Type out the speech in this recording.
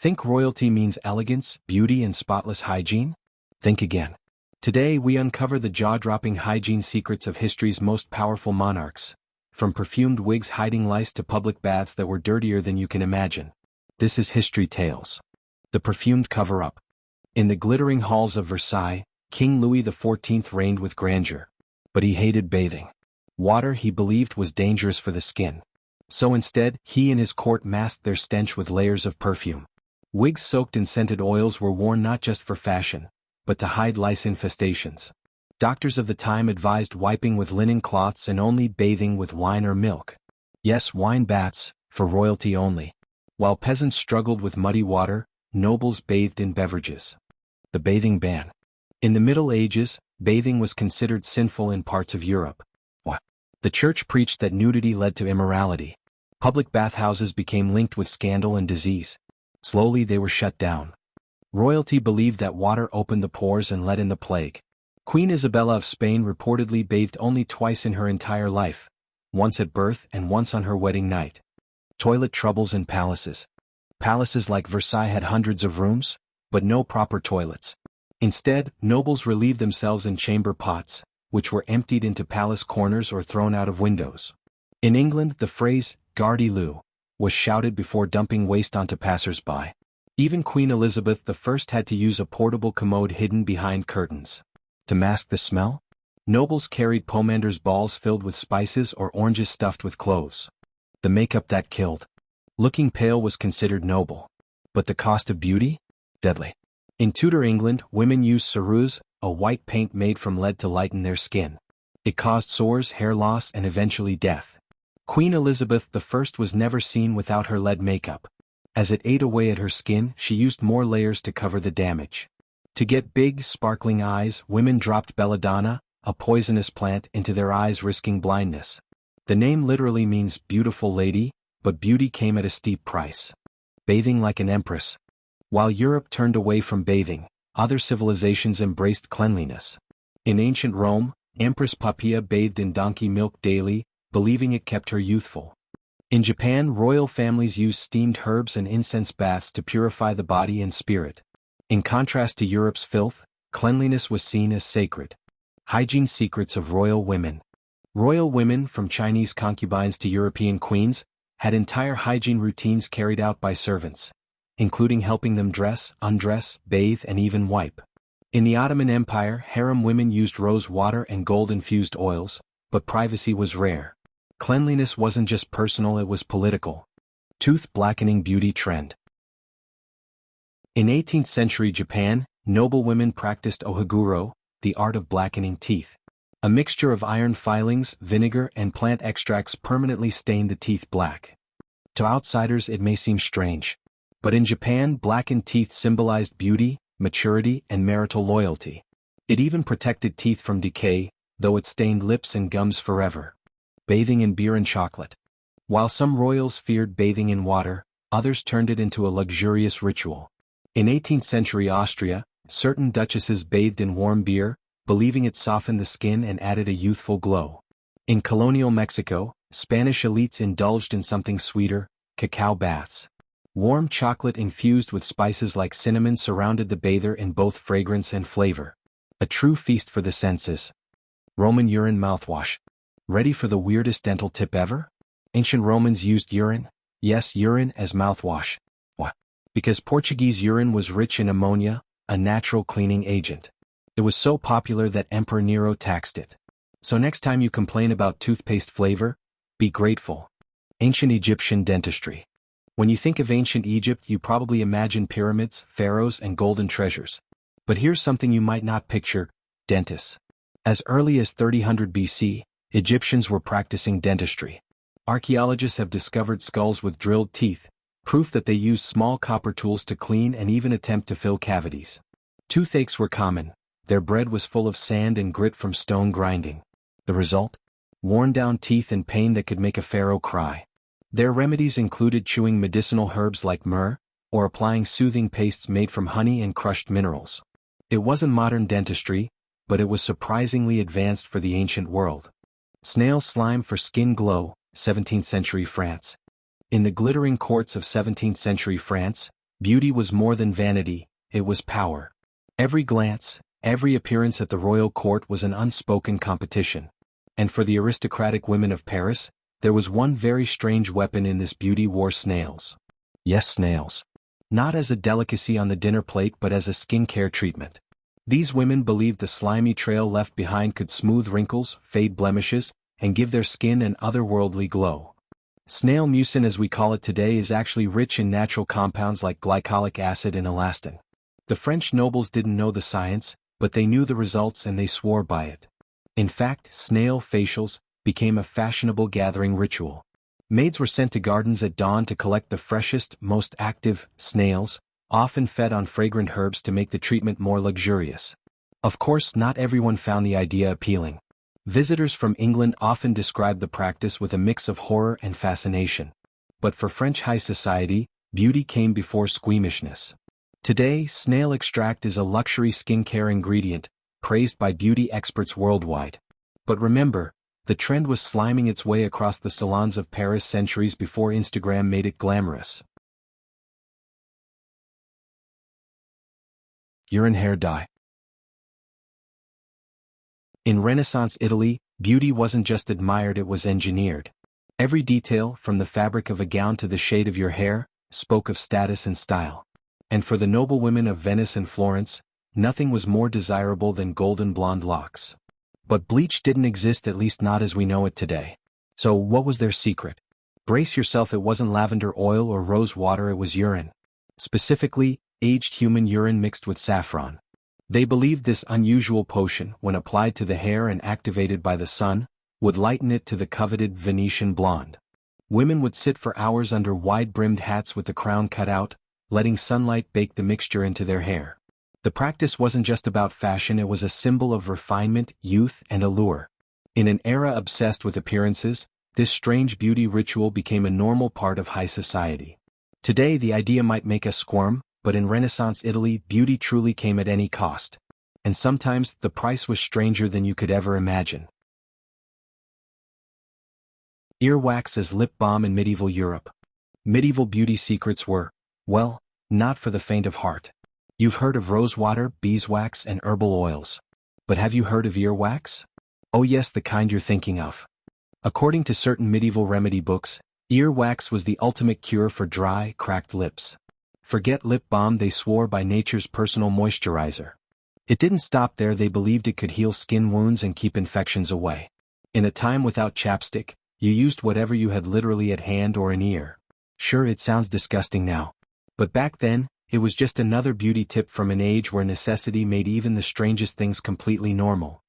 Think royalty means elegance, beauty and spotless hygiene? Think again. Today we uncover the jaw-dropping hygiene secrets of history's most powerful monarchs, from perfumed wigs hiding lice to public baths that were dirtier than you can imagine. This is History Tales. The perfumed cover-up. In the glittering halls of Versailles, King Louis XIV reigned with grandeur. But he hated bathing. Water, he believed, was dangerous for the skin. So instead, he and his court masked their stench with layers of perfume. Wigs soaked in scented oils were worn not just for fashion, but to hide lice infestations. Doctors of the time advised wiping with linen cloths and only bathing with wine or milk. Yes, wine baths, for royalty only. While peasants struggled with muddy water, nobles bathed in beverages. The bathing ban. In the Middle Ages, bathing was considered sinful in parts of Europe. The church preached that nudity led to immorality. Public bathhouses became linked with scandal and disease. Slowly they were shut down. Royalty believed that water opened the pores and let in the plague. Queen Isabella of Spain reportedly bathed only twice in her entire life, once at birth and once on her wedding night. Toilet troubles in palaces. Palaces like Versailles had hundreds of rooms, but no proper toilets. Instead, nobles relieved themselves in chamber pots, which were emptied into palace corners or thrown out of windows. In England, the phrase, "Gardez-vous," was shouted before dumping waste onto passers-by. Even Queen Elizabeth I had to use a portable commode hidden behind curtains. To mask the smell, nobles carried pomander balls filled with spices or oranges stuffed with cloves. The makeup that killed. Looking pale was considered noble. But the cost of beauty? Deadly. In Tudor England, women used ceruse, a white paint made from lead to lighten their skin. It caused sores, hair loss, and eventually death. Queen Elizabeth I was never seen without her lead makeup. As it ate away at her skin, she used more layers to cover the damage. To get big, sparkling eyes, women dropped belladonna, a poisonous plant, into their eyes, risking blindness. The name literally means beautiful lady, but beauty came at a steep price. Bathing like an empress. While Europe turned away from bathing, other civilizations embraced cleanliness. In ancient Rome, Empress Poppaea bathed in donkey milk daily, believing it kept her youthful. In Japan, royal families used steamed herbs and incense baths to purify the body and spirit. In contrast to Europe's filth, cleanliness was seen as sacred. Hygiene secrets of royal women. Royal women, from Chinese concubines to European queens, had entire hygiene routines carried out by servants, including helping them dress, undress, bathe, and even wipe. In the Ottoman Empire, harem women used rose water and gold-infused oils, but privacy was rare. Cleanliness wasn't just personal, it was political. Tooth blackening beauty trend. In 18th century Japan, noble women practiced ohaguro, the art of blackening teeth. A mixture of iron filings, vinegar, and plant extracts permanently stained the teeth black. To outsiders it may seem strange, but in Japan, blackened teeth symbolized beauty, maturity, and marital loyalty. It even protected teeth from decay, though it stained lips and gums forever. Bathing in beer and chocolate. While some royals feared bathing in water, others turned it into a luxurious ritual. In 18th century Austria, certain duchesses bathed in warm beer, believing it softened the skin and added a youthful glow. In colonial Mexico, Spanish elites indulged in something sweeter, cacao baths. Warm chocolate infused with spices like cinnamon surrounded the bather in both fragrance and flavor. A true feast for the senses. Roman urine mouthwash. Ready for the weirdest dental tip ever? Ancient Romans used urine, yes, urine, as mouthwash. Why? Because Portuguese urine was rich in ammonia, a natural cleaning agent. It was so popular that Emperor Nero taxed it. So next time you complain about toothpaste flavor, be grateful. Ancient Egyptian dentistry. When you think of ancient Egypt, you probably imagine pyramids, pharaohs, and golden treasures. But here's something you might not picture: dentists. As early as 3000 BC, Egyptians were practicing dentistry. Archaeologists have discovered skulls with drilled teeth, proof that they used small copper tools to clean and even attempt to fill cavities. Toothaches were common. Their bread was full of sand and grit from stone grinding. The result? Worn-down teeth and pain that could make a pharaoh cry. Their remedies included chewing medicinal herbs like myrrh, or applying soothing pastes made from honey and crushed minerals. It wasn't modern dentistry, but it was surprisingly advanced for the ancient world. Snail slime for skin glow, 17th century France. In the glittering courts of 17th century France, Beauty was more than vanity, it was power. Every glance, every appearance at the royal court was an unspoken competition. And for the aristocratic women of Paris, there was one very strange weapon in this beauty war: snails. Yes, snails. Not as a delicacy on the dinner plate but as a skincare treatment. These women believed the slimy trail left behind could smooth wrinkles, fade blemishes, and give their skin an otherworldly glow. Snail mucin, as we call it today, is actually rich in natural compounds like glycolic acid and elastin. The French nobles didn't know the science, but they knew the results and they swore by it. In fact, snail facials became a fashionable gathering ritual. Maids were sent to gardens at dawn to collect the freshest, most active snails, often fed on fragrant herbs to make the treatment more luxurious. Of course, not everyone found the idea appealing. Visitors from England often described the practice with a mix of horror and fascination. But for French high society, beauty came before squeamishness. Today, snail extract is a luxury skincare ingredient, praised by beauty experts worldwide. But remember, the trend was sliming its way across the salons of Paris centuries before Instagram made it glamorous. Urine hair dye. In Renaissance Italy, beauty wasn't just admired, it was engineered. Every detail, from the fabric of a gown to the shade of your hair, spoke of status and style. And for the noble women of Venice and Florence, nothing was more desirable than golden blonde locks. But bleach didn't exist, at least not as we know it today. So what was their secret? Brace yourself, it wasn't lavender oil or rose water, it was urine. Specifically, aged human urine mixed with saffron. They believed this unusual potion, when applied to the hair and activated by the sun, would lighten it to the coveted Venetian blonde. Women would sit for hours under wide-brimmed hats with the crown cut out, letting sunlight bake the mixture into their hair. The practice wasn't just about fashion, it was a symbol of refinement, youth, and allure. In an era obsessed with appearances, this strange beauty ritual became a normal part of high society. Today the idea might make us squirm, but in Renaissance Italy, beauty truly came at any cost. And sometimes, the price was stranger than you could ever imagine. Earwax as lip balm in medieval Europe. Medieval beauty secrets were, well, not for the faint of heart. You've heard of rosewater, beeswax, and herbal oils. But have you heard of earwax? Oh yes, the kind you're thinking of. According to certain medieval remedy books, earwax was the ultimate cure for dry, cracked lips. Forget lip balm, they swore by nature's personal moisturizer. It didn't stop there, they believed it could heal skin wounds and keep infections away. In a time without chapstick, you used whatever you had literally at hand or in ear. Sure, it sounds disgusting now. But back then, it was just another beauty tip from an age where necessity made even the strangest things completely normal.